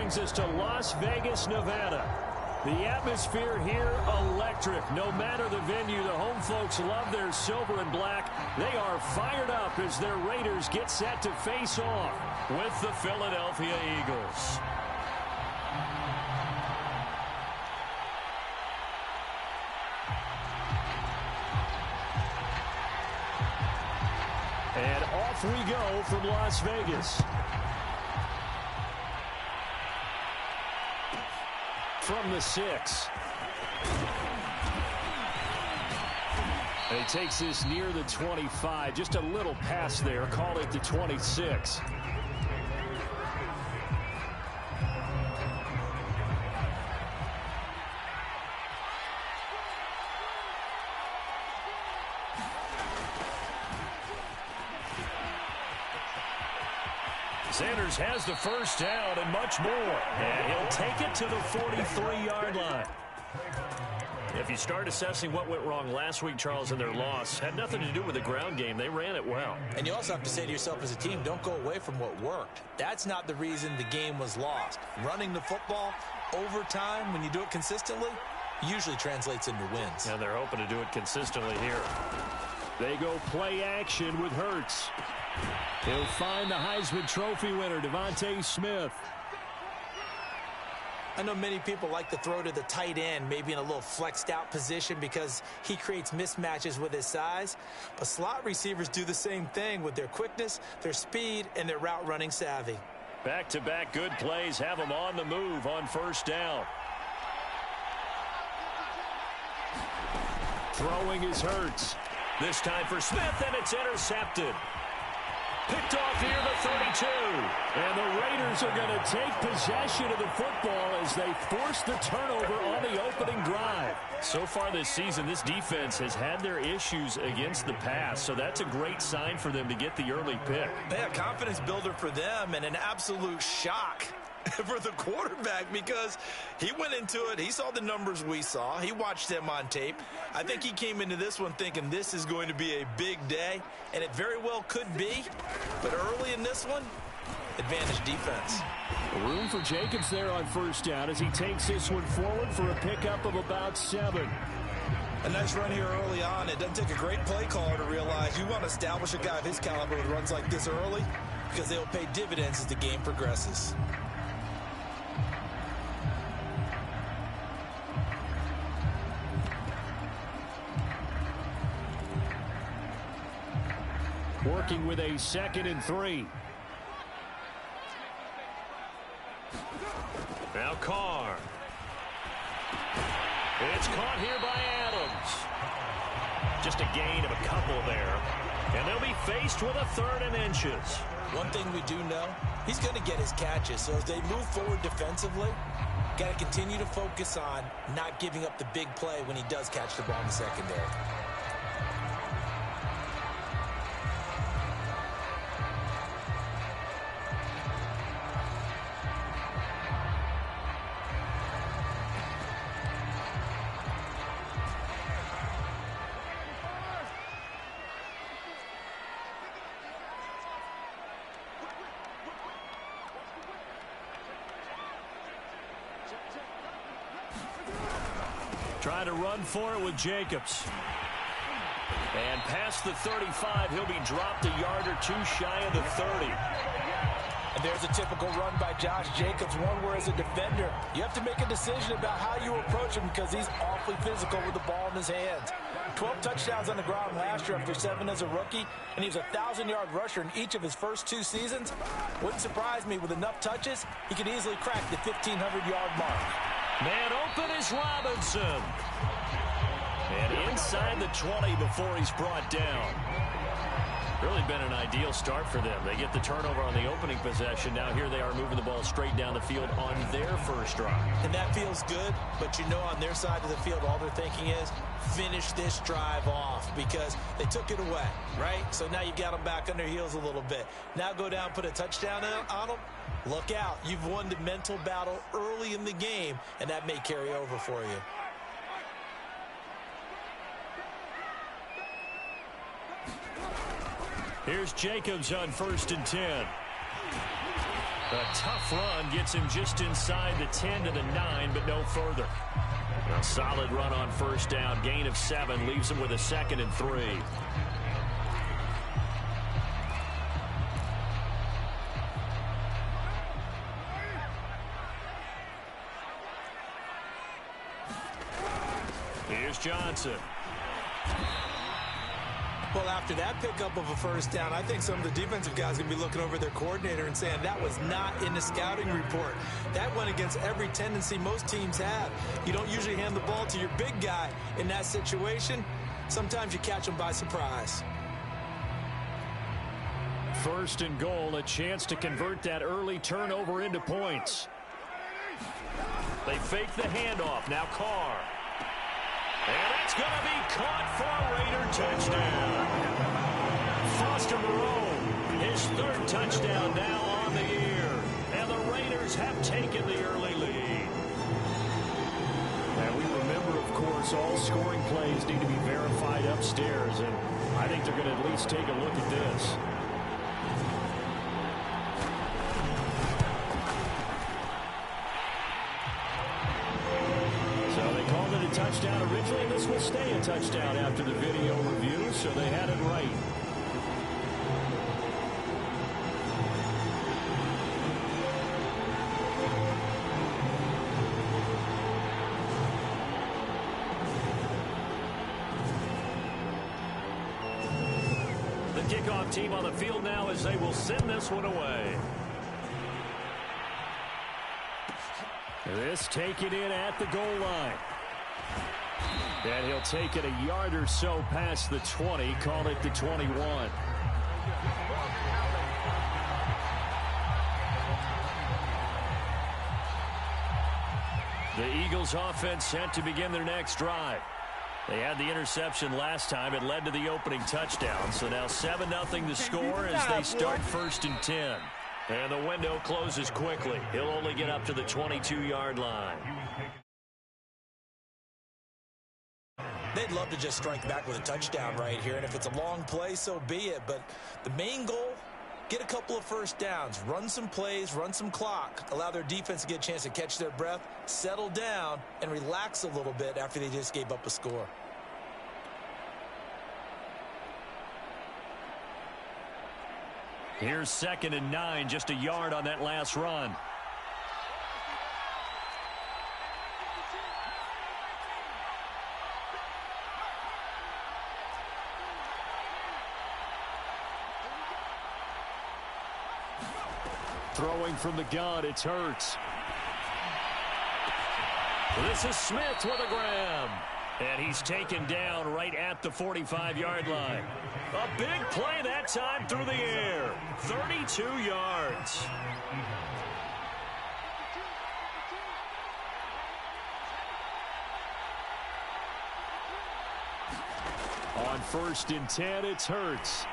brings us to Las Vegas, Nevada. The atmosphere here, electric. No matter the venue, the home folks love their silver and black. They are fired up as their Raiders get set to face off with the Philadelphia Eagles. And off we go from Las Vegas. From the 6. And he takes this near the 25. Just a little pass there. Call it the 26. Sanders has the first down and much more. And he'll take it to the 43-yard line. If you start assessing what went wrong last week, Charles, in their loss, had nothing to do with the ground game. They ran it well. And you also have to say to yourself as a team, don't go away from what worked. That's not the reason the game was lost. Running the football over time, when you do it consistently, usually translates into wins. And they're hoping to do it consistently here. They go play action with Hurts. He'll find the Heisman Trophy winner, Devontae Smith. I know many people like to throw to the tight end, maybe in a little flexed out position because he creates mismatches with his size. But slot receivers do the same thing with their quickness, their speed, and their route running savvy. Back-to-back good plays have them on the move on first down. Throwing is Hurts. This time for Smith, and it's intercepted. Picked off near the 32. And the Raiders are going to take possession of the football as they force the turnover on the opening drive. So far this season, this defense has had their issues against the pass, so that's a great sign for them to get the early pick. Yeah, confidence builder for them and an absolute shock for the quarterback because he went into it. He saw the numbers we saw. He watched them on tape. I think he came into this one thinking this is going to be a big day, and it very well could be. But early in this one, advantage defense. Room for Jacobs there on first down as he takes this one forward for a pickup of about 7. A nice run here early on. It doesn't take a great play caller to realize you want to establish a guy of his caliber with runs like this early because they'll pay dividends as the game progresses. Working with a 2nd and 3. Now Carr. It's caught here by Adams. Just a gain of a couple there. And they'll be faced with a 3rd and inches. One thing we do know, he's going to get his catches. So as they move forward defensively, got to continue to focus on not giving up the big play when he does catch the ball in the secondary. Trying to run for it with Jacobs. And past the 35, he'll be dropped a yard or 2 shy of the 30. And there's a typical run by Josh Jacobs, one where as a defender, you have to make a decision about how you approach him because he's awfully physical with the ball in his hands. 12 touchdowns on the ground last year after 7 as a rookie, and he was a 1,000-yard rusher in each of his first 2 seasons. Wouldn't surprise me with enough touches, he could easily crack the 1,500-yard mark. Man open is Robinson. And inside the 20 before he's brought down. Really been an ideal start for them. They get the turnover on the opening possession. Now here they are moving the ball straight down the field on their first drive. And that feels good, but you know on their side of the field all they're thinking is finish this drive off because they took it away, right? So now you've got them back on their heels a little bit. Now go down, put a touchdown on them. Look out. You've won the mental battle early in the game, and that may carry over for you. Here's Jacobs on 1st and 10. A tough run gets him just inside the 10 to the 9, but no further. A solid run on first down. Gain of 7 leaves him with a 2nd and 3. Here's Johnson. Well, after that pickup of a first down, I think some of the defensive guys are going to be looking over their coordinator and saying that was not in the scouting report. That went against every tendency most teams have. You don't usually hand the ball to your big guy in that situation. Sometimes you catch them by surprise. 1st and goal, a chance to convert that early turnover into points. They fake the handoff. Now Carr. And it's going to be caught for a Raider touchdown. Foster Moreau, his 3rd touchdown now on the year. And the Raiders have taken the early lead. And we remember, of course, all scoring plays need to be verified upstairs. And I think they're going to at least take a look at this. Touchdown originally, and this will stay a touchdown after the video review, so they had it right. The kickoff team on the field now as they will send this one away. This taken in at the goal line. And he'll take it a yard or so past the 20, call it the 21. The Eagles offense set to begin their next drive. They had the interception last time. It led to the opening touchdown. So now 7-0 the score as they start 1st and 10. And the window closes quickly. He'll only get up to the 22-yard line. They'd love to just strike back with a touchdown right here, and if it's a long play, so be it. But the main goal, get a couple of first downs, run some plays, run some clock, allow their defense to get a chance to catch their breath, settle down, and relax a little bit after they just gave up a score. Here's 2nd and 9, just a yard on that last run. Throwing from the gun, it's Hurts. This is Smith with a grab. And he's taken down right at the 45-yard line. A big play that time through the air. 32 yards. On 1st and 10, it's Hurts.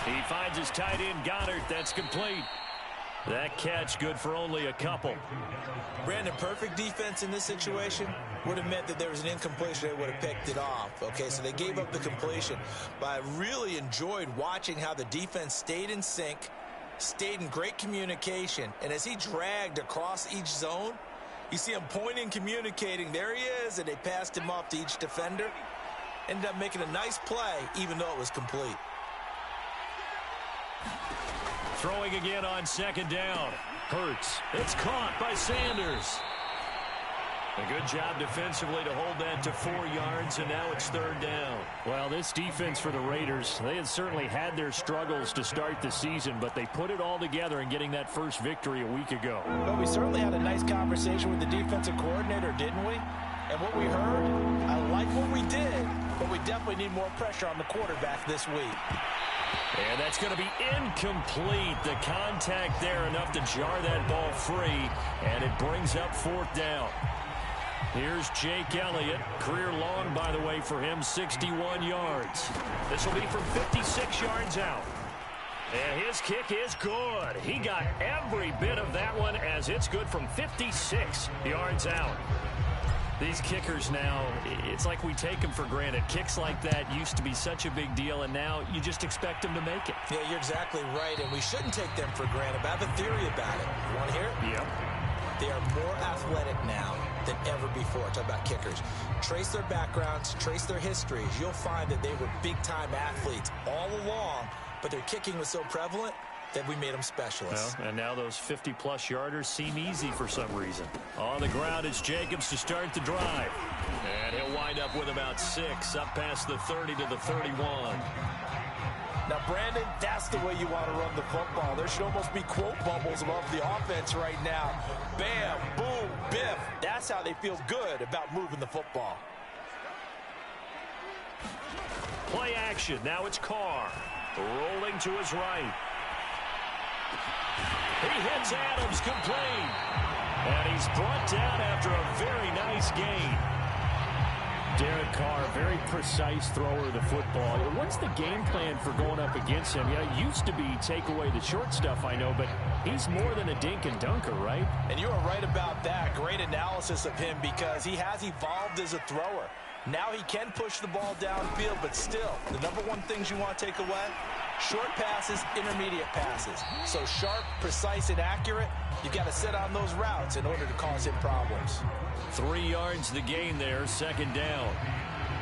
He finds his tight end, Goddard. That's complete. That catch good for only a couple. Brandon, perfect defense in this situation would have meant that there was an incompletion. They would have picked it off. Okay, so they gave up the completion. But I really enjoyed watching how the defense stayed in sync, stayed in great communication. And as he dragged across each zone, you see him pointing, communicating. There he is, and they passed him off to each defender. Ended up making a nice play, even though it was complete. Throwing again on 2nd down. Hurts. It's caught by Sanders. A good job defensively to hold that to 4 yards, and now it's 3rd down. Well, this defense for the Raiders, they had certainly had their struggles to start the season, but they put it all together in getting that first victory a week ago. Well, we certainly had a nice conversation with the defensive coordinator, didn't we? And what we heard, I like what we did, but we definitely need more pressure on the quarterback this week. And that's going to be incomplete. The contact there enough to jar that ball free, and it brings up 4th down. Here's Jake Elliott. Career long, by the way, for him, 61 yards. This will be from 56 yards out. And his kick is good. He got every bit of that one as it's good from 56 yards out. These kickers now, it's like we take them for granted. Kicks like that used to be such a big deal, and now you just expect them to make it. Yeah, you're exactly right, and we shouldn't take them for granted. But I have a theory about it. You want to hear it? Yep. They are more athletic now than ever before. Talk about kickers. Trace their backgrounds, trace their histories. You'll find that they were big-time athletes all along, but their kicking was so prevalent that we made them specialists. Well, and now those 50-plus yarders seem easy for some reason. On the ground, it's Jacobs to start the drive. And he'll wind up with about 6, up past the 30 to the 31. Now, Brandon, that's the way you want to run the football. There should almost be quote bubbles above the offense right now. Bam, boom, biff. That's how they feel good about moving the football. Play action. Now it's Carr. Rolling to his right. He hits Adams complete. And he's brought down after a very nice gain. Derek Carr, very precise thrower of the football. What's the game plan for going up against him? Yeah, it used to be take away the short stuff, I know, but he's more than a dink and dunker, right? And you are right about that. Great analysis of him because he has evolved as a thrower. Now he can push the ball downfield, but still, the number one things you want to take away, short passes, intermediate passes. So sharp, precise, and accurate, you've got to sit on those routes in order to cause him problems. 3 yards the gain there, second down.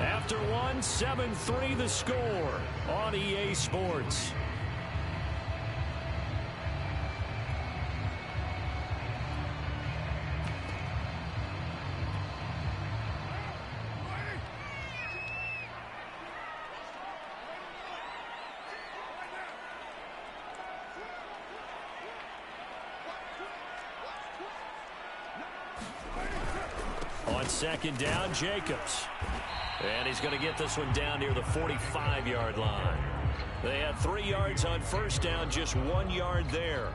After one, 7-3 the score on EA Sports. On second down, Jacobs. And he's going to get this one down near the 45-yard line. They had 3 yards on first down, just 1 yard there.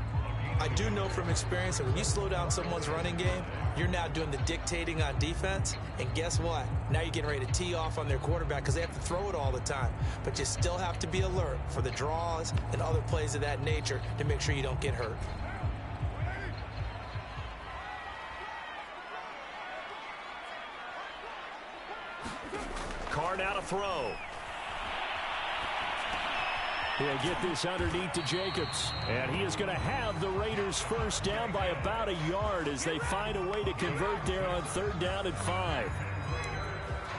I do know from experience that when you slow down someone's running game, you're now doing the dictating on defense. And guess what? Now you're getting ready to tee off on their quarterback because they have to throw it all the time. But you still have to be alert for the draws and other plays of that nature to make sure you don't get hurt. Carr now to throw. He'll get this underneath to Jacobs. And he is going to have the Raiders first down by about a yard as they find a way to convert there on third down and 5.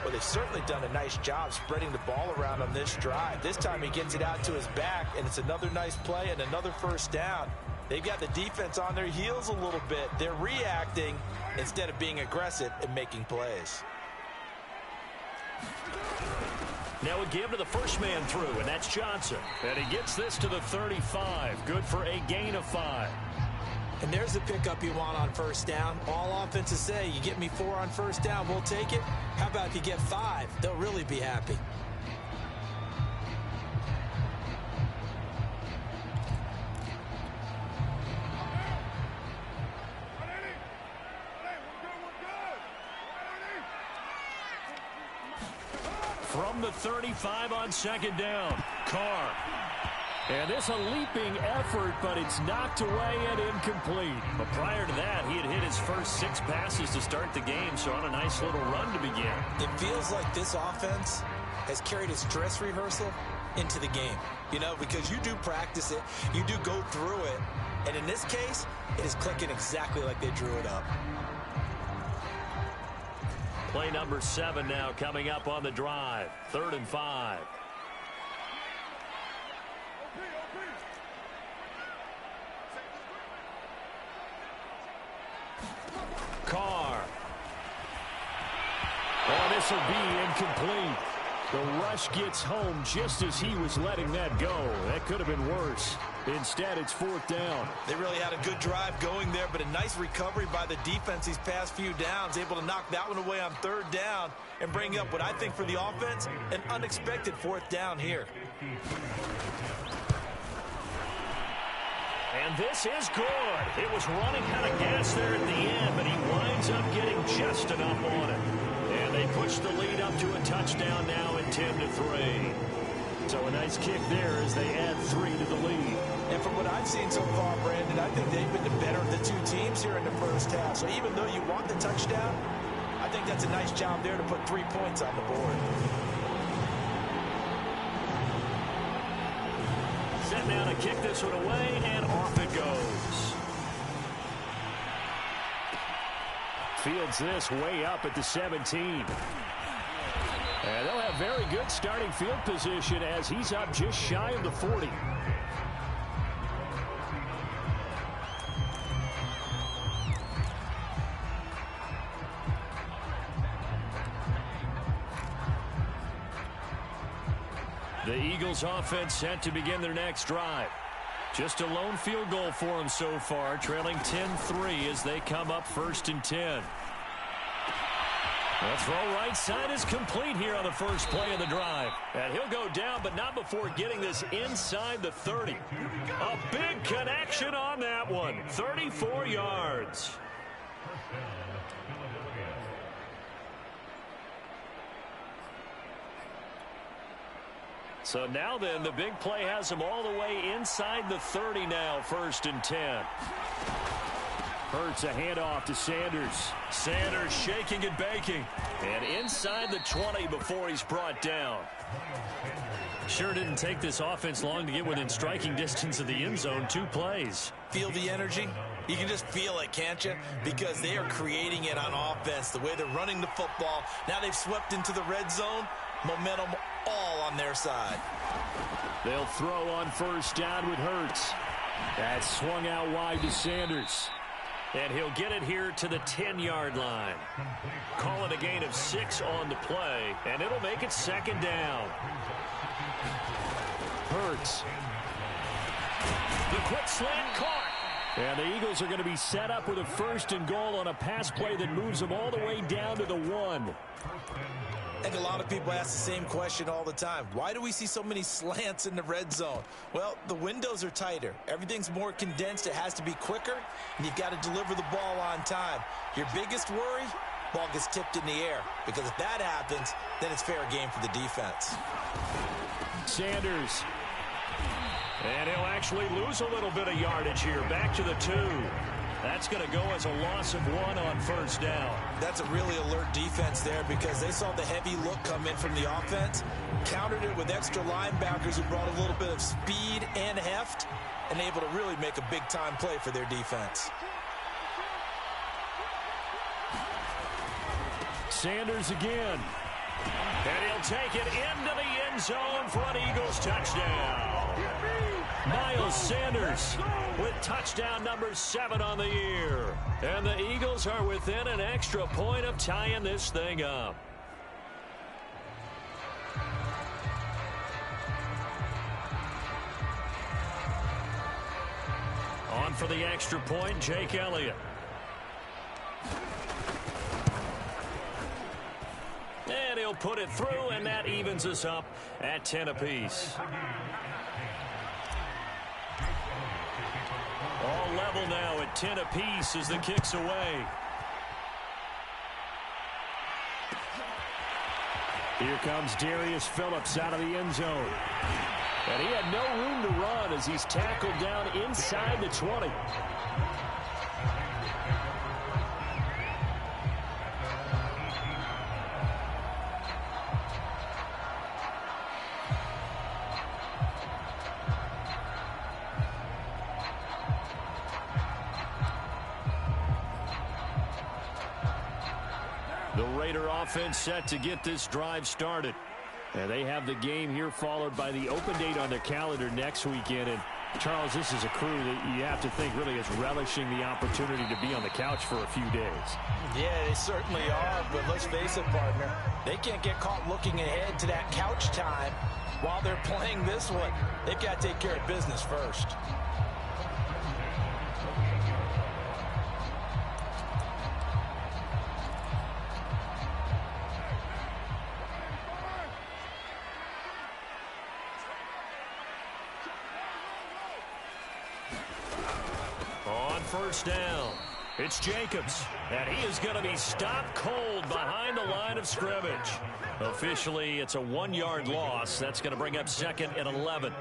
Well, they've certainly done a nice job spreading the ball around on this drive. This time he gets it out to his back, and it's another nice play and another first down. They've got the defense on their heels a little bit. They're reacting instead of being aggressive and making plays. Now a give to the first man through, and that's Johnson. And he gets this to the 35. Good for a gain of 5. And there's the pickup you want on first down. All offenses say, you get me 4 on first down, we'll take it. How about if you get 5? They'll really be happy. From the 35 on second down, Carr. And this a leaping effort, but it's knocked away and incomplete. But prior to that, he had hit his first 6 passes to start the game, so on a nice little run to begin. It feels like this offense has carried its dress rehearsal into the game. You know, because you do practice it, you do go through it, and in this case, it is clicking exactly like they drew it up. Play number 7 now coming up on the drive. 3rd and 5. Carr. Oh, this will be incomplete. The rush gets home just as he was letting that go. That could have been worse. Instead, it's 4th down. They really had a good drive going there, but a nice recovery by the defense these past few downs, able to knock that one away on 3rd down and bring up what I think for the offense, an unexpected 4th down here. And this is good. It was running out of gas there at the end, but he winds up getting just enough on it. And they push the lead up to a touchdown now at 10-3. So a nice kick there as they add 3 to the lead. And from what I've seen so far, Brandon, I think they've been the better of the two teams here in the first half. So even though you want the touchdown, I think that's a nice job there to put 3 points on the board. Set down to kick this one away, and off it goes. Fields this way up at the 17. And they'll have very good starting field position as he's up just shy of the 40. The Eagles offense set to begin their next drive. Just a lone field goal for them so far, trailing 10-3 as they come up 1st and 10. The throw right side is complete here on the first play of the drive. And he'll go down, but not before getting this inside the 30. A big connection on that one. 34 yards. So now then, the big play has him all the way inside the 30 now, 1st and 10. Hurts a handoff to Sanders. Sanders shaking and baking. And inside the 20 before he's brought down. Sure didn't take this offense long to get within striking distance of the end zone. 2 plays. Feel the energy? You can just feel it, can't you? Because they are creating it on offense. The way they're running the football. Now they've swept into the red zone. Momentum all on their side. They'll throw on 1st down with Hurts. That's swung out wide to Sanders. And he'll get it here to the 10-yard line. Call it a gain of 6 on the play, and it'll make it 2nd down. Hurts. The quick slant caught. And the Eagles are going to be set up with a 1st and goal on a pass play that moves them all the way down to the 1. I think a lot of people ask the same question all the time. Why do we see so many slants in the red zone? Well, the windows are tighter. Everything's more condensed. It has to be quicker, and you've got to deliver the ball on time. Your biggest worry, ball gets tipped in the air, because if that happens, then it's fair game for the defense. Sanders. And he'll actually lose a little bit of yardage here. Back to the 2. That's going to go as a loss of 1 on 1st down. That's a really alert defense there because they saw the heavy look come in from the offense, countered it with extra linebackers who brought a little bit of speed and heft, and able to really make a big-time play for their defense. Sanders again. And he'll take it into the end zone for an Eagles touchdown. Miles Sanders with touchdown number 7 on the year. And the Eagles are within an extra point of tying this thing up. On for the extra point, Jake Elliott. And he'll put it through, and that evens us up at 10 apiece. All level now at 10 apiece as the kick's away. Here comes Darius Phillips out of the end zone. And he had no room to run as he's tackled down inside the 20. The Raider offense set to get this drive started. And they have the game here followed by the open date on their calendar next weekend. And Charles, this is a crew that you have to think really is relishing the opportunity to be on the couch for a few days. Yeah, they certainly are, but let's face it, partner. They can't get caught looking ahead to that couch time while they're playing this one. They've got to take care of business first. First down. It's Jacobs, and he is going to be stopped cold behind the line of scrimmage. Officially, it's a 1-yard loss. That's going to bring up 2nd and 11.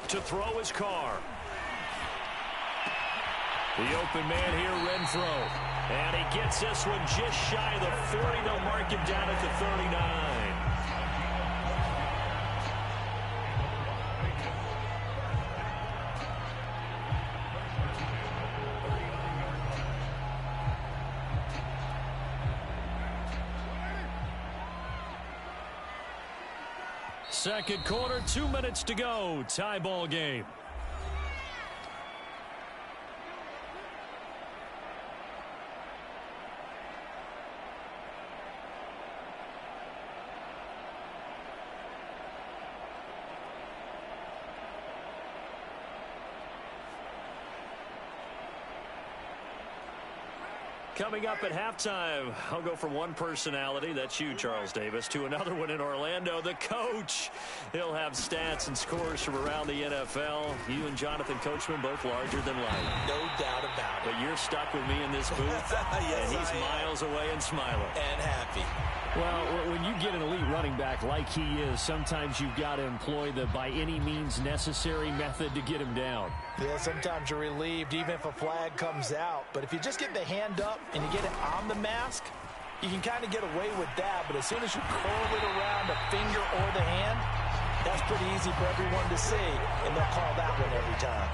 To throw his car. The open man here, Renfro. And he gets this one just shy of the 40. They'll mark him down at the 39. Second quarter, 2 minutes to go. Tie ball game. Coming up at halftime, I'll go from one personality, that's you, Charles Davis, to another one in Orlando, the coach. He'll have stats and scores from around the NFL. You and Jonathan Coachman both larger than life. No doubt about it. But you're stuck with me in this booth, yes, and he's miles away and smiling. And happy. Well, when you get an elite running back like he is, sometimes you've got to employ the by any means necessary method to get him down. Yeah, sometimes you're relieved even if a flag comes out. But if you just get the hand up and you get it on the mask, you can kind of get away with that. But as soon as you curl it around the finger or the hand, that's pretty easy for everyone to see, and they'll call that one every time.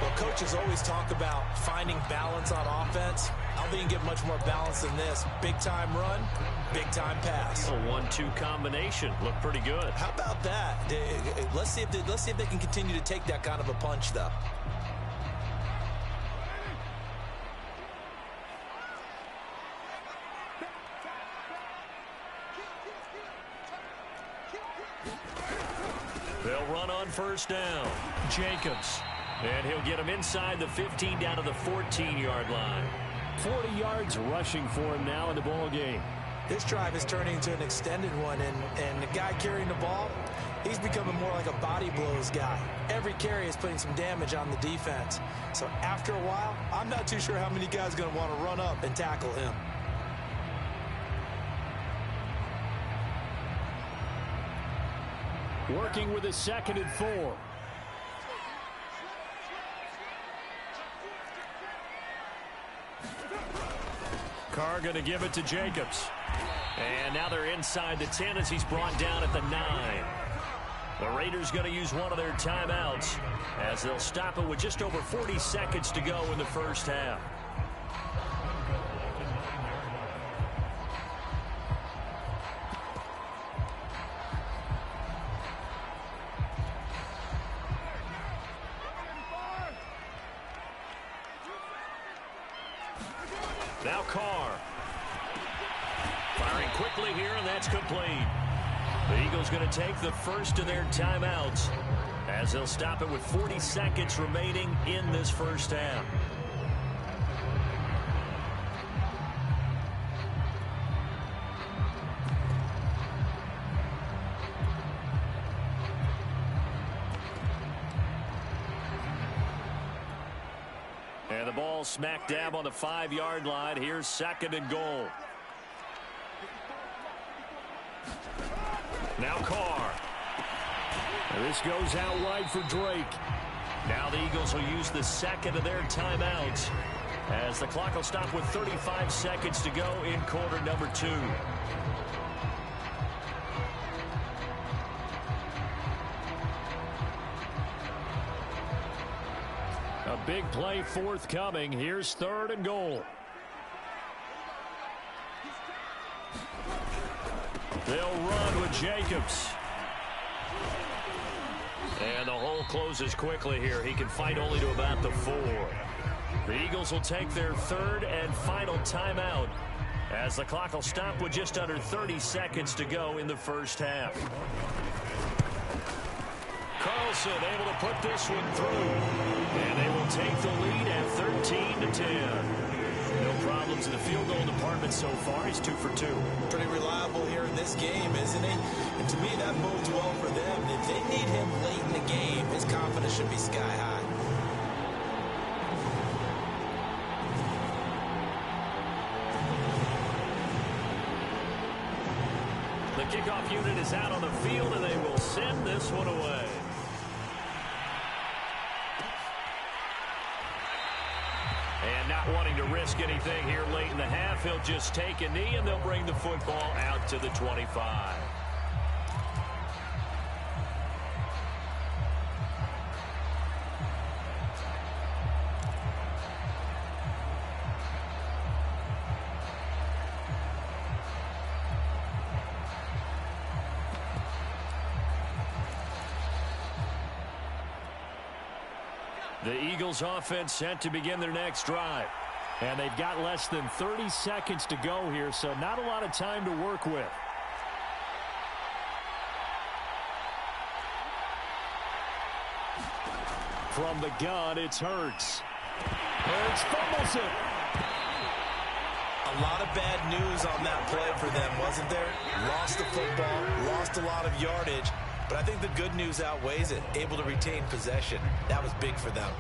Well, coaches always talk about finding balance on offense. I don't think you can get much more balance than this. Big-time run, big-time pass. A 1-2 combination. Looked pretty good. How about that? Let's see if they can continue to take that kind of a punch, though. They'll run on first down. Jacobs. And he'll get him inside the 15 down to the 14-yard line. 40 yards rushing for him now in the ball game. This drive is turning into an extended one, and the guy carrying the ball, he's becoming more like a body blows guy. Every carry is putting some damage on the defense. So after a while, I'm not too sure how many guys are going to want to run up and tackle him. Working with a 2nd and 4. Carr going to give it to Jacobs. And now they're inside the 10 as he's brought down at the 9. The Raiders going to use one of their timeouts as they'll stop it with just over 40 seconds to go in the first half. Now Carr. Firing quickly here, and that's complete. The Eagles going to take the first of their timeouts as they'll stop it with 40 seconds remaining in this first half. And the ball smack dab on the 5-yard line. Here's 2nd and goal. Now Carr. And this goes out wide for Drake. Now the Eagles will use the 2nd of their timeouts as the clock will stop with 35 seconds to go in quarter number 2. A big play forthcoming. Here's 3rd and goal. They'll run with Jacobs. And the hole closes quickly here. He can fight only to about the 4. The Eagles will take their 3rd and final timeout as the clock will stop with just under 30 seconds to go in the first half. Carlson able to put this one through. And they will take the lead at 13-10. No problems in the field goal department so far. He's 2 for 2. Pretty reliable here in this game, isn't he? And to me, that bodes well for them. If they need him late in the game, his confidence should be sky high. The kickoff unit is out on the field, and they will send this one away. And not wanting to risk anything here late in the half, he'll just take a knee, and they'll bring the football out to the 25. The Eagles offense set to begin their next drive. And they've got less than 30 seconds to go here, so not a lot of time to work with. From the gun, it's Hurts. Hurts fumbles it. A lot of bad news on that play for them, wasn't there? Lost the football, lost a lot of yardage. But I think the good news outweighs it. Able to retain possession. That was big for them.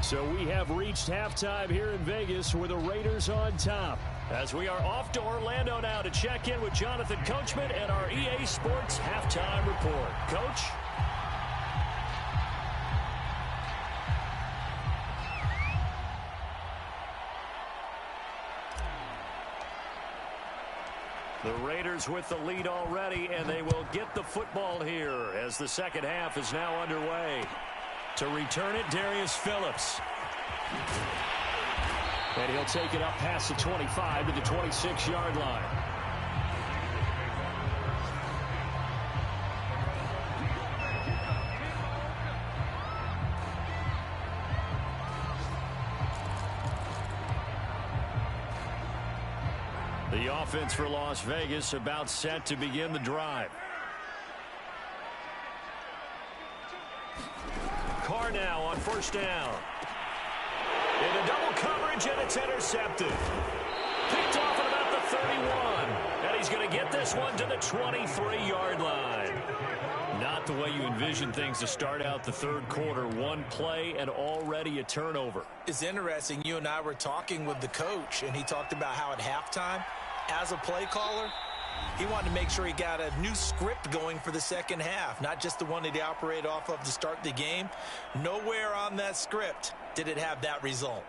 So we have reached halftime here in Vegas with the Raiders on top. As we are off to Orlando now to check in with Jonathan Coachman and our EA Sports Halftime Report. Coach? The Raiders with the lead already, and they will get the football here as the second half is now underway. To return it, Darius Phillips. And he'll take it up past the 25 to the 26-yard line. The offense for Las Vegas about set to begin the drive. Carr now on first down. Into double coverage, and it's intercepted. Picked off at about the 31. And he's going to get this one to the 23-yard line. Not the way you envision things to start out the third quarter. One play and already a turnover. It's interesting. You and I were talking with the coach, and he talked about how at halftime, as a play caller, he wanted to make sure he got a new script going for the second half, not just the one that he operated off of to start the game. Nowhere on that script did it have that result.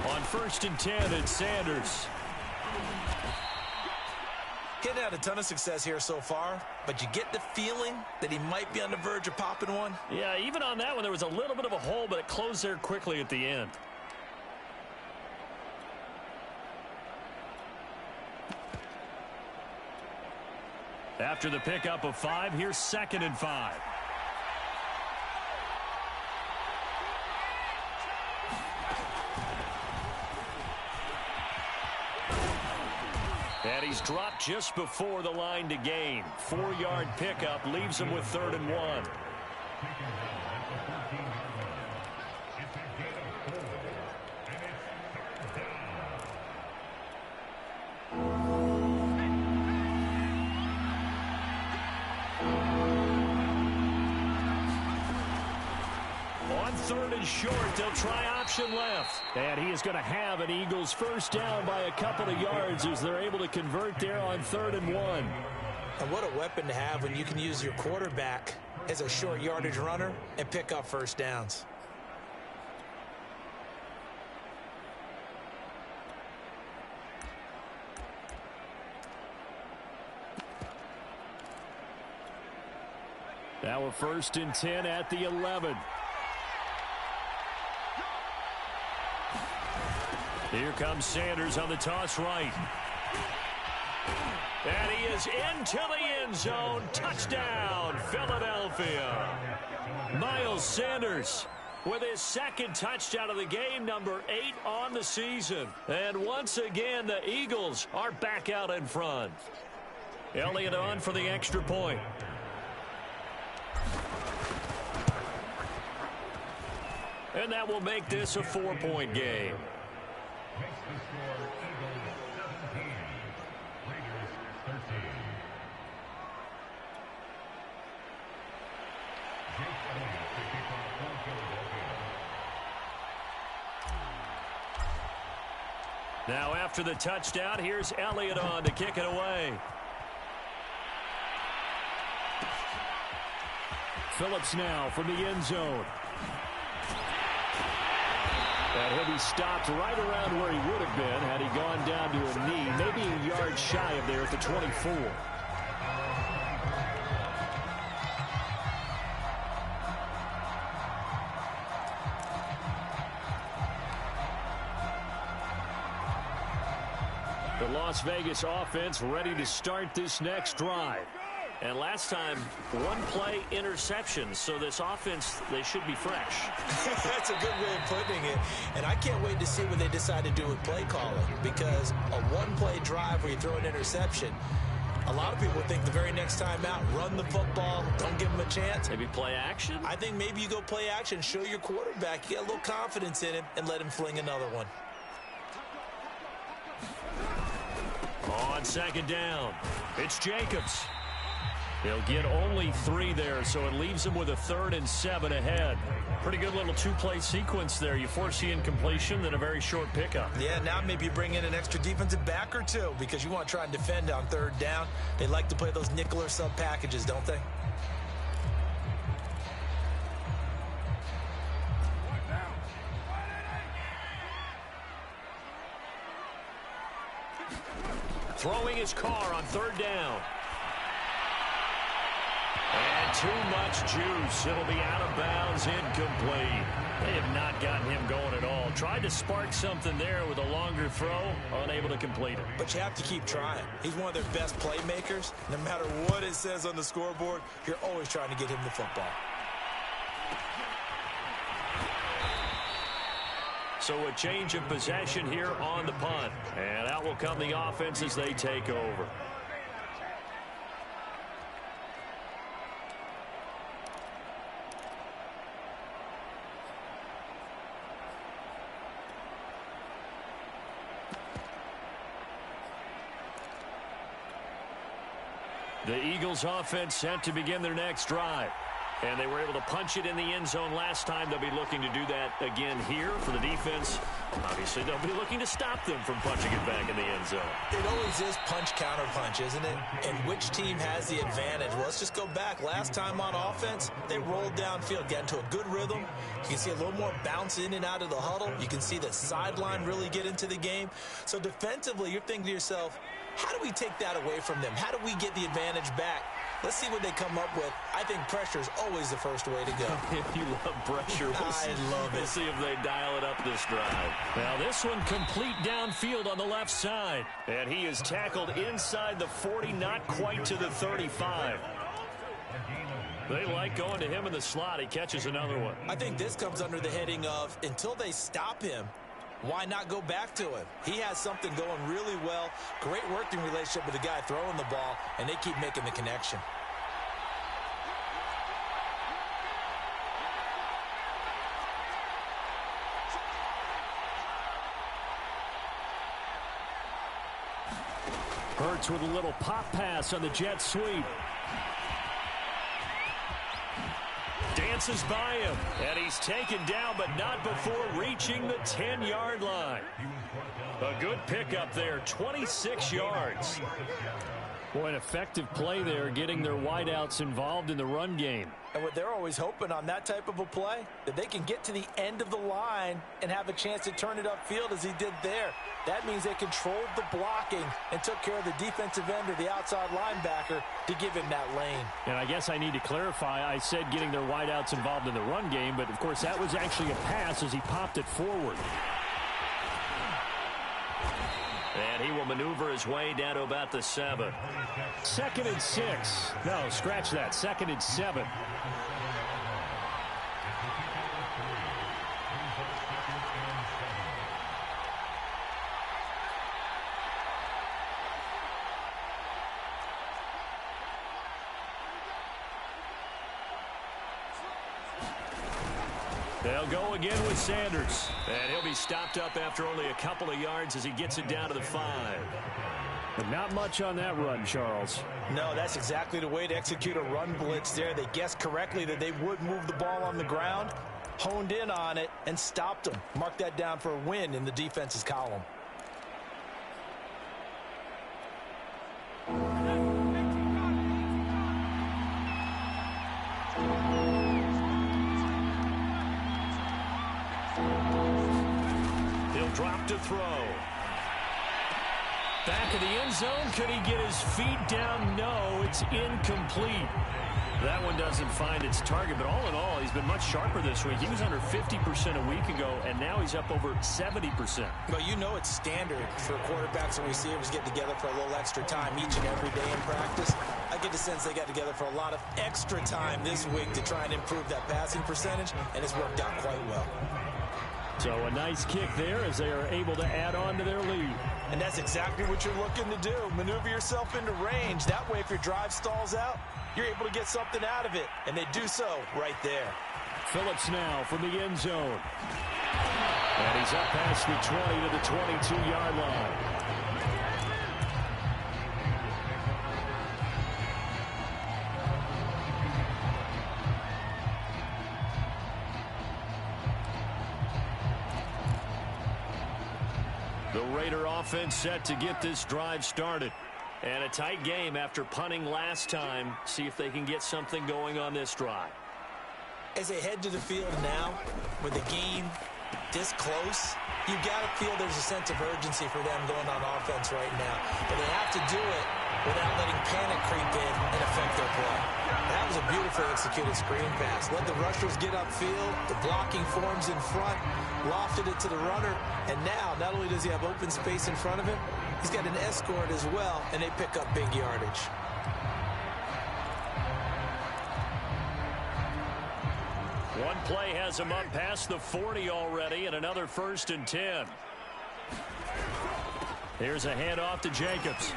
On 1st and 10, it's Sanders. Getting had a ton of success here so far, but you get the feeling that he might be on the verge of popping one. Yeah, even on that one, there was a little bit of a hole, but it closed there quickly at the end. After the pickup of 5, here's 2nd and 5. And he's dropped just before the line to gain. 4-yard pickup leaves him with 3rd and 1. On 3rd and short, they'll try option left. And he is going to have an Eagles first down by a couple of yards as they're able to convert there on 3rd and 1. And what a weapon to have when you can use your quarterback as a short yardage runner and pick up first downs. Now a 1st and 10 at the 11. Here comes Sanders on the toss right. And he is into the end zone. Touchdown, Philadelphia. Miles Sanders with his 2nd touchdown of the game, number 8 on the season. And once again, the Eagles are back out in front. Elliott on for the extra point. And that will make this a 4-point game. Now after the touchdown, here's Elliott on to kick it away. Phillips now from the end zone. And he'll be stopped right around where he would have been had he gone down to a knee, maybe a yard shy of there at the 24. The Las Vegas offense ready to start this next drive. And last time, one-play interception. So this offense, they should be fresh. That's a good way of putting it. And I can't wait to see what they decide to do with play calling. Because a one-play drive where you throw an interception, a lot of people think the very next time out, run the football, don't give them a chance. Maybe play action? I think maybe you go play action, show your quarterback, get a little confidence in him, and let him fling another one. On second down, it's Jacobs. He'll get only 3 there, so it leaves him with a 3rd and 7 ahead. Pretty good little two-play sequence there. You force the incompletion, then a very short pickup. Yeah, now maybe you bring in an extra defensive back or two because you want to try and defend on 3rd down. They like to play those nickel or sub packages, don't they? Throwing his car on 3rd down. And too much juice. It'll be out of bounds, incomplete. They have not gotten him going at all. Tried to spark something there with a longer throw, unable to complete it. But you have to keep trying. He's one of their best playmakers. No matter what it says on the scoreboard, you're always trying to get him the football. So a change of possession here on the punt. And out will come the offense as they take over. The Eagles offense set to begin their next drive. And they were able to punch it in the end zone last time. They'll be looking to do that again here for the defense. Obviously, they'll be looking to stop them from punching it back in the end zone. It always is punch-counter-punch, isn't it? And which team has the advantage? Well, let's just go back. Last time on offense, they rolled downfield, got into a good rhythm. You can see a little more bounce in and out of the huddle. You can see the sideline really get into the game. So defensively, you're thinking to yourself, how do we take that away from them? How do we get the advantage back? Let's see what they come up with. I think pressure is always the first way to go. You love pressure. I love it. We'll see if they dial it up this drive. Now this one complete downfield on the left side. And he is tackled inside the 40, not quite to the 35. They like going to him in the slot. He catches another one. I think this comes under the heading of until they stop him, why not go back to him? He has something going really well. Great working relationship with the guy throwing the ball, and they keep making the connection. Hurts with a little pop pass on the jet sweep. Dances by him, and he's taken down, but not before reaching the 10-yard line. A good pickup there, 26 yards. Boy, an effective play there, getting their wideouts involved in the run game. And what they're always hoping on that type of a play, that they can get to the end of the line and have a chance to turn it upfield as he did there. That means they controlled the blocking and took care of the defensive end or the outside linebacker to give him that lane. And I guess I need to clarify, I said getting their wideouts involved in the run game, but of course that was actually a pass as he popped it forward. And he will maneuver his way down to about the 7. 2nd and 6. No, scratch that. 2nd and 7. They'll go again with Sanders. And he'll be stopped up after only a couple of yards as he gets it down to the 5. But not much on that run, Charles. No, that's exactly the way to execute a run blitz there. They guessed correctly that they would move the ball on the ground, honed in on it, and stopped them. Mark that down for a win in the defense's column. He'll drop to throw. Back of the end zone. Could he get his feet down? No, it's incomplete. That one doesn't find its target, but all in all, he's been much sharper this week. He was under 50% a week ago, and now he's up over 70%. Well, you know it's standard for quarterbacks and receivers get together for a little extra time each and every day in practice. I get the sense they got together for a lot of extra time this week to try and improve that passing percentage, and it's worked out quite well. So a nice kick there as they are able to add on to their lead. And that's exactly what you're looking to do. Maneuver yourself into range. That way, if your drive stalls out, you're able to get something out of it. And they do so right there. Phillips now from the end zone. And he's up past the 20 to the 22-yard line. The Raider offense set to get this drive started. And a tight game after punting last time. See if they can get something going on this drive. As they head to the field now, with the game this close, you got to feel there's a sense of urgency for them going on offense right now. But they have to do it without letting panic creep in and affect their play. That was a beautifully executed screen pass. Let the rushers get upfield. The blocking forms in front. Lofted it to the runner. And now, not only does he have open space in front of him, he's got an escort as well, and they pick up big yardage. One play has him up past the 40 already, and another 1st and 10. Here's a handoff to Jacobs.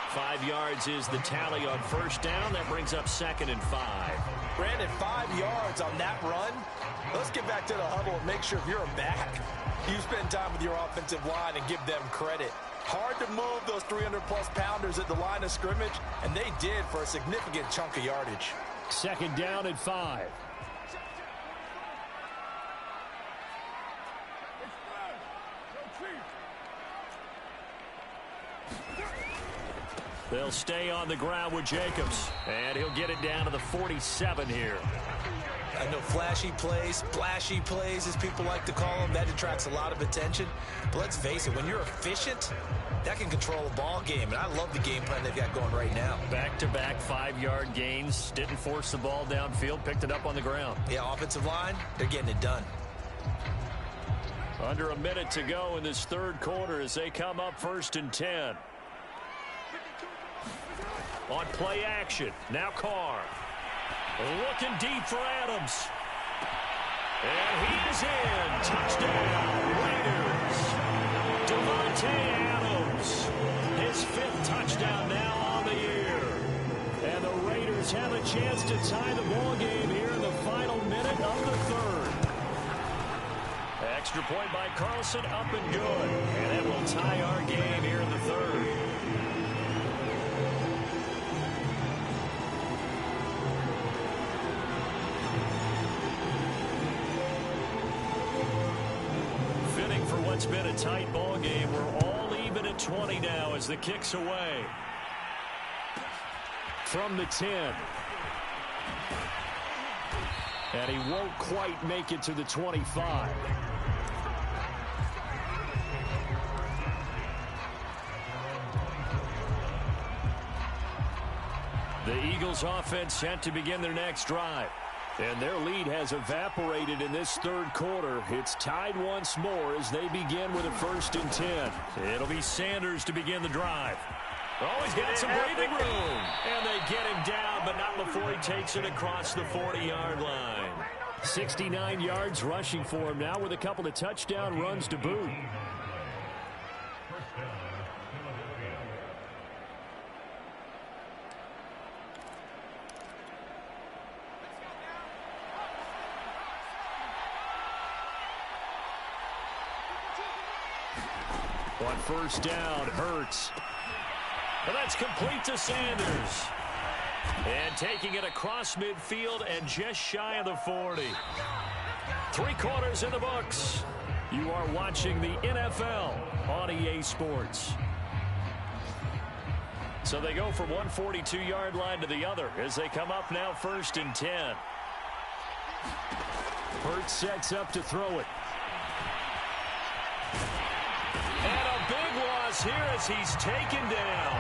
5 yards is the tally on 1st down. That brings up 2nd and 5. Brandon, 5 yards on that run. Let's get back to the huddle and make sure if you're a back, you spend time with your offensive line and give them credit. Hard to move those 300-plus pounders at the line of scrimmage, and they did for a significant chunk of yardage. 2nd down and 5. They'll stay on the ground with Jacobs, and he'll get it down to the 47 here. I know flashy plays, splashy plays, as people like to call them, that attracts a lot of attention. But let's face it, when you're efficient, that can control a ball game. And I love the game plan they've got going right now. Back-to-back 5-yard gains. Didn't force the ball downfield. Picked it up on the ground. Yeah, offensive line, they're getting it done. Under a minute to go in this 3rd quarter as they come up 1st and 10. On play action. Now Carr. Looking deep for Adams. And he is in. Touchdown, Raiders. Devontae Adams. His 5th touchdown now on the year. And the Raiders have a chance to tie the ball game here in the final minute of the 3rd. Extra point by Carlson, up and good. And that will tie our game here in the 3rd. It's been a tight ball game. We're all even at 20 now as the kick's away. From the 10. And he won't quite make it to the 25. The Eagles offense set to begin their next drive. And their lead has evaporated in this 3rd quarter. It's tied once more as they begin with a 1st and 10. It'll be Sanders to begin the drive. Oh, he's got some breathing room. And they get him down, but not before he takes it across the 40-yard line. 69 yards rushing for him now with a couple of touchdown runs to boot. On 1st down, Hurts. Well, that's complete to Sanders. And taking it across midfield and just shy of the 40. 3 quarters in the books. You are watching the NFL on EA Sports. So they go from one 42-yard line to the other as they come up now 1st and 10. Hurts sets up to throw it. And a big loss here as he's taken down.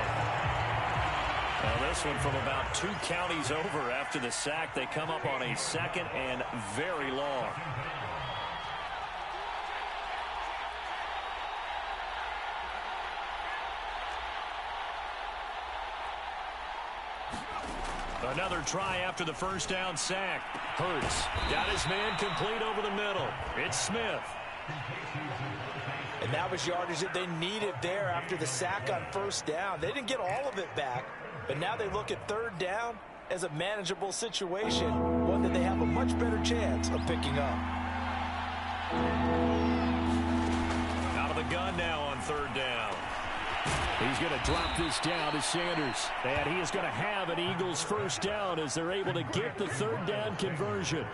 Well, this one from about 2 counties over after the sack. They come up on a 2nd and very long. Another try after the first down sack. Hurts got his man complete over the middle. It's Smith. And that was yardage that they needed there after the sack on first down. They didn't get all of it back, but now they look at 3rd down as a manageable situation, one that they have a much better chance of picking up. Out of the gun now on 3rd down. He's going to drop this down to Sanders. And he is going to have an Eagles first down as they're able to get the 3rd down conversion.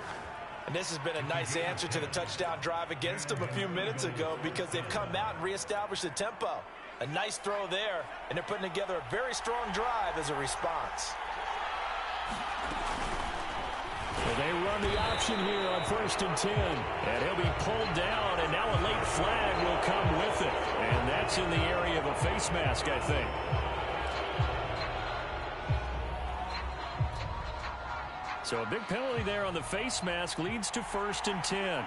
And this has been a nice answer to the touchdown drive against them a few minutes ago because they've come out and reestablished the tempo. A nice throw there, and they're putting together a very strong drive as a response. Well, they run the option here on 1st and 10. And he'll be pulled down, and now a late flag will come with it. And that's in the area of a face mask, I think. So a big penalty there on the face mask leads to 1st and 10.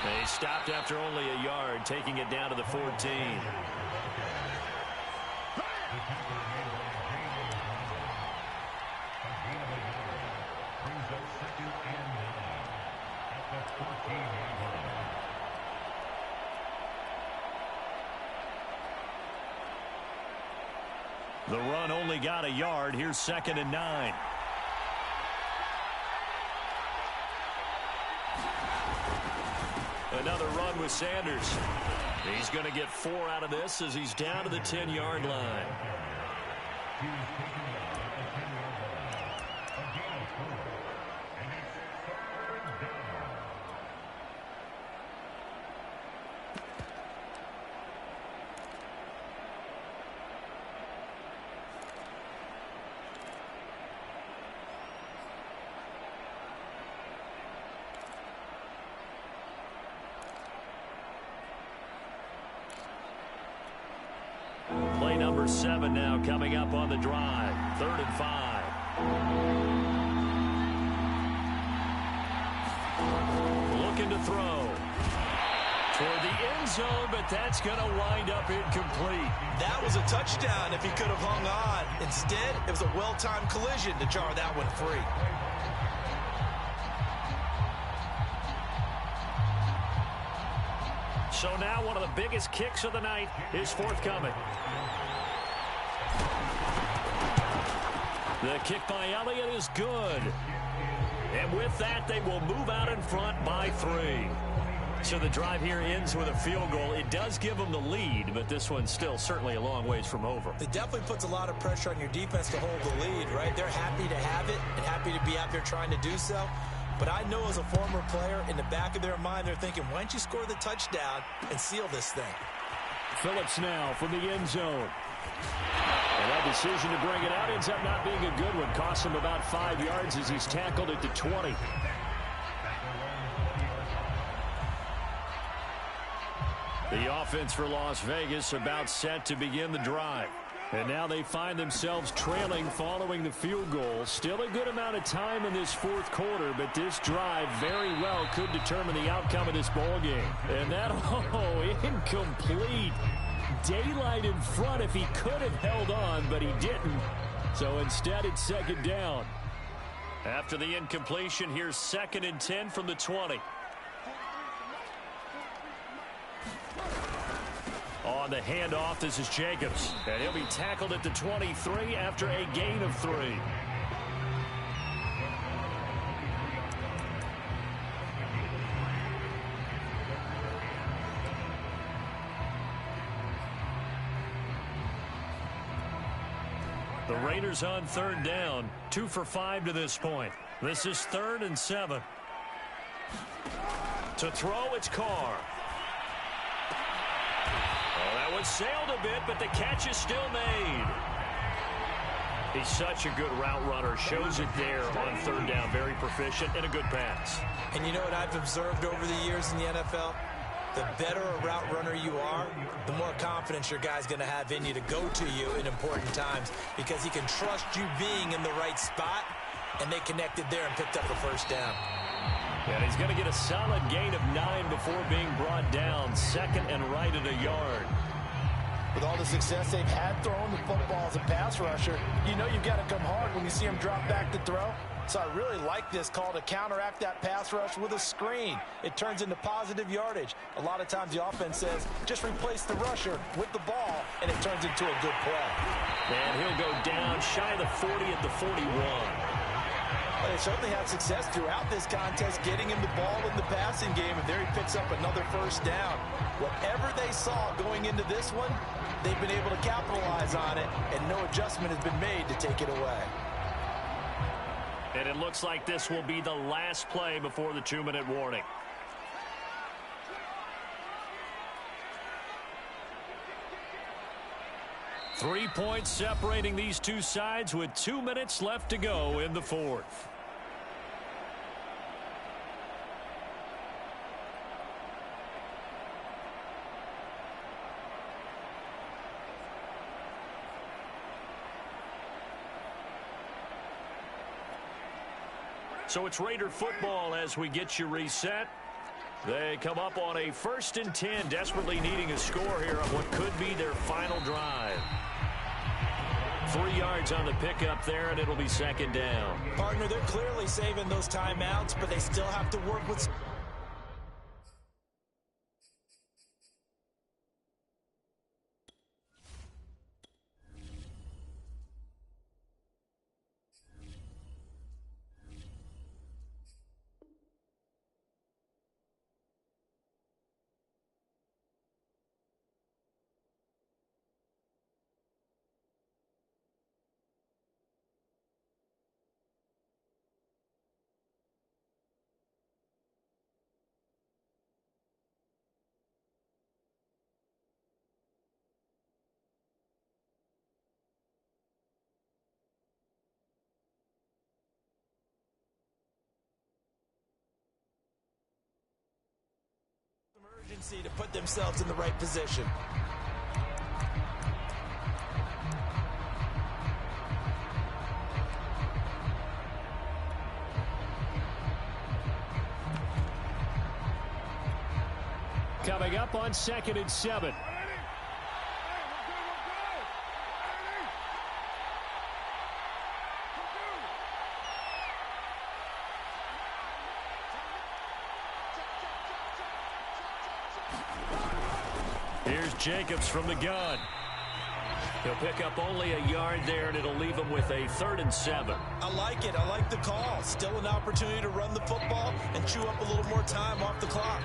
They stopped after only a yard, taking it down to the 14. The run only got a yard. Here's 2nd and 9. Another run with Sanders. He's going to get 4 out of this as he's down to the 10-yard line. Play number 7 now coming up on the drive. 3rd and 5. Looking to throw. Toward the end zone, but that's going to wind up incomplete. That was a touchdown if he could have hung on. Instead, it was a well-timed collision to jar that one free. So now one of the biggest kicks of the night is forthcoming. The kick by Elliott is good. And with that, they will move out in front by 3. So the drive here ends with a field goal. It does give them the lead, but this one's still certainly a long ways from over. It definitely puts a lot of pressure on your defense to hold the lead, right? They're happy to have it and happy to be out there trying to do so. But I know as a former player, in the back of their mind, they're thinking, why don't you score the touchdown and seal this thing? Phillips now from the end zone. And that decision to bring it out ends up not being a good one. Costs him about 5 yards as he's tackled at the 20. The offense for Las Vegas about set to begin the drive. And now they find themselves trailing following the field goal. Still a good amount of time in this 4th quarter, but this drive very well could determine the outcome of this ball game. And that, incomplete. Daylight in front if he could have held on, but he didn't. So instead, it's 2nd down. After the incompletion, here's 2nd and 10 from the 20. On the handoff, this is Jacobs. And he'll be tackled at the 23 after a gain of 3. The Raiders on third down, 2 for 5 to this point. This is 3rd and 7. To throw, it's Carr. Oh, that one sailed a bit, but the catch is still made. He's such a good route runner. Shows it there on third down. Very proficient and a good pass. And you know what I've observed over the years in the NFL? The better a route runner you are, the more confidence your guy's going to have in you to go to you in important times because he can trust you being in the right spot, and they connected there and picked up the first down. And he's going to get a solid gain of 9 before being brought down. 2nd and right at a yard. With all the success they've had throwing the football as a pass rusher, you know you've got to come hard when you see him drop back to throw. So I really like this call to counteract that pass rush with a screen. It turns into positive yardage. A lot of times the offense says, just replace the rusher with the ball, and it turns into a good play. And he'll go down shy of the 40 at the 41. Well, they certainly had success throughout this contest getting him the ball in the passing game, and there he picks up another first down. Whatever they saw going into this one, they've been able to capitalize on it, and no adjustment has been made to take it away. And it looks like this will be the last play before the 2-minute warning. Three points separating these two sides with 2 minutes left to go in the 4th. So it's Raider football as we get you reset. They come up on a 1st and 10, desperately needing a score here on what could be their final drive. 3 yards on the pickup there, and it'll be 2nd down. Partner, they're clearly saving those timeouts, but they still have to work with... Urgency to put themselves in the right position. Coming up on 2nd and 7. Here's Jacobs from the gun. He'll pick up only a yard there, and it'll leave him with a 3rd and 7. I like it. I like the call. Still an opportunity to run the football and chew up a little more time off the clock.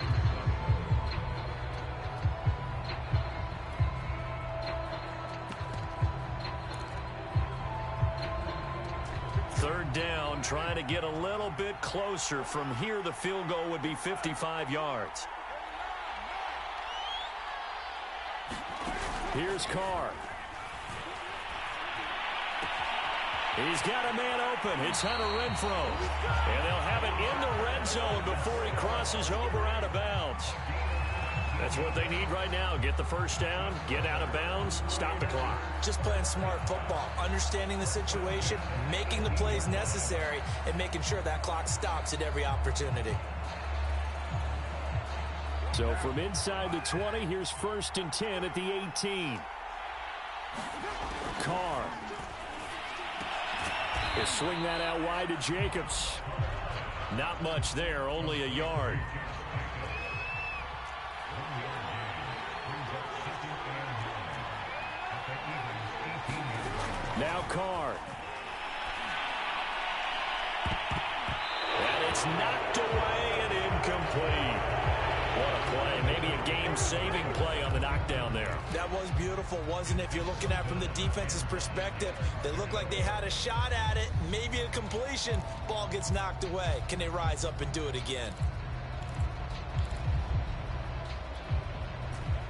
Third down, trying to get a little bit closer. From here, the field goal would be 55 yards. Here's Carr. He's got a man open. It's Hunter Renfrow. And they'll have it in the red zone before he crosses over out of bounds. That's what they need right now. Get the first down, get out of bounds, stop the clock. Just playing smart football, understanding the situation, making the plays necessary, and making sure that clock stops at every opportunity. So from inside the 20, here's 1st and 10 at the 18. Carr. He'll swing that out wide to Jacobs. Not much there, only a yard. Now Carr. And it's knocked away and incomplete. What a play. Maybe a game-saving play on the knockdown there. That was beautiful, wasn't it? If you're looking at it from the defense's perspective, they look like they had a shot at it, maybe a completion. Ball gets knocked away. Can they rise up and do it again?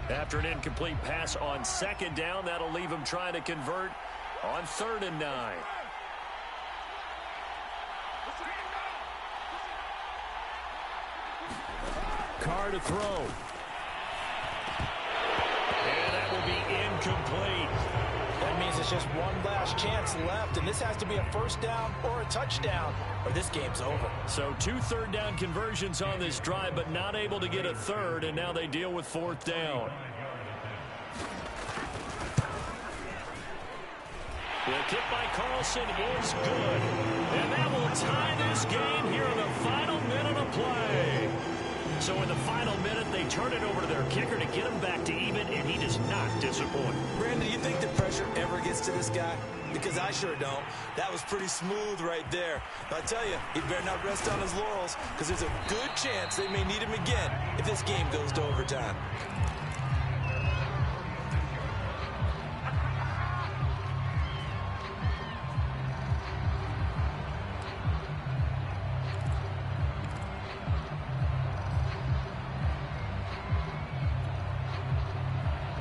After an incomplete pass on second down, that'll leave him trying to convert on 3rd and 9. Carr to throw. And that will be incomplete. That means it's just one last chance left, and this has to be a first down or a touchdown, or this game's over. So 2 third-down conversions on this drive, but not able to get a third, and now they deal with 4th down. The kick by Carlson is good, and that will tie this game here in the final minute of play. So in the final minute, they turn it over to their kicker to get him back to even, and he does not disappoint. Brandon, do you think the pressure ever gets to this guy? Because I sure don't. That was pretty smooth right there. But I tell you, he better not rest on his laurels, because there's a good chance they may need him again if this game goes to overtime.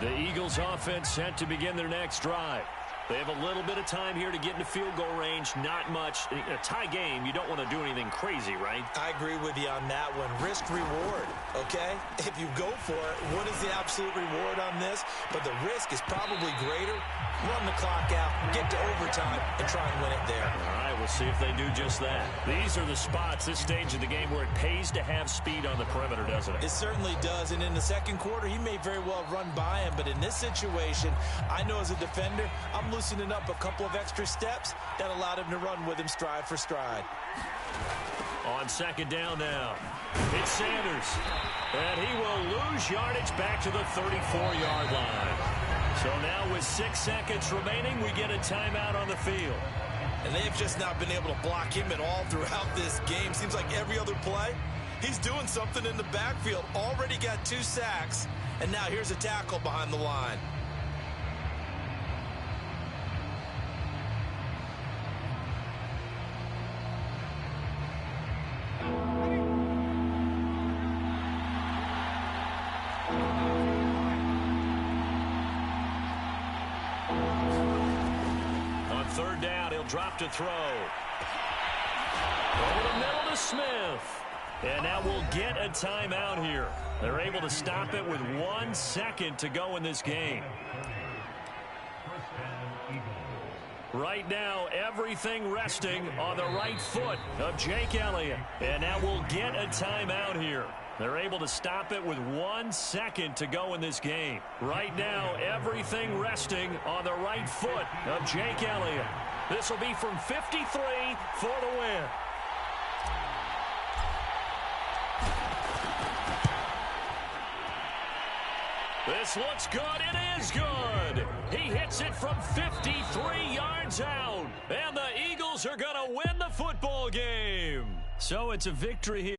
The Eagles offense set to begin their next drive. They have a little bit of time here to get into field goal range. Not much. In a tie game, you don't want to do anything crazy, right? I agree with you on that one. Risk reward, okay? If you go for it, what is the absolute reward on this? But the risk is probably greater. Run the clock out, get to overtime, and try and win it there. All right, we'll see if they do just that. These are the spots, this stage of the game, where it pays to have speed on the perimeter, doesn't it? It certainly does, and in the second quarter, he may very well run by him, but in this situation, I know as a defender, I'm loosening up a couple of extra steps that allowed him to run with him stride for stride. On second down now, it's Sanders, and he will lose yardage back to the 34-yard line. So now with 6 seconds remaining, we get a timeout on the field. And they've just not been able to block him at all throughout this game. Seems like every other play, he's doing something in the backfield. Already got 2 sacks, and now here's a tackle behind the line. Third down, he'll drop to throw. Over the middle to Smith. And now we'll get a timeout here. They're able to stop it with 1 second to go in this game. Right now, everything resting on the right foot of Jake Elliott. And now we'll get a timeout here. They're able to stop it with 1 second to go in this game. Right now, everything resting on the right foot of Jake Elliott. This will be from 53 for the win. This looks good. It is good. He hits it from 53 yards out. And the Eagles are going to win the football game. So it's a victory here.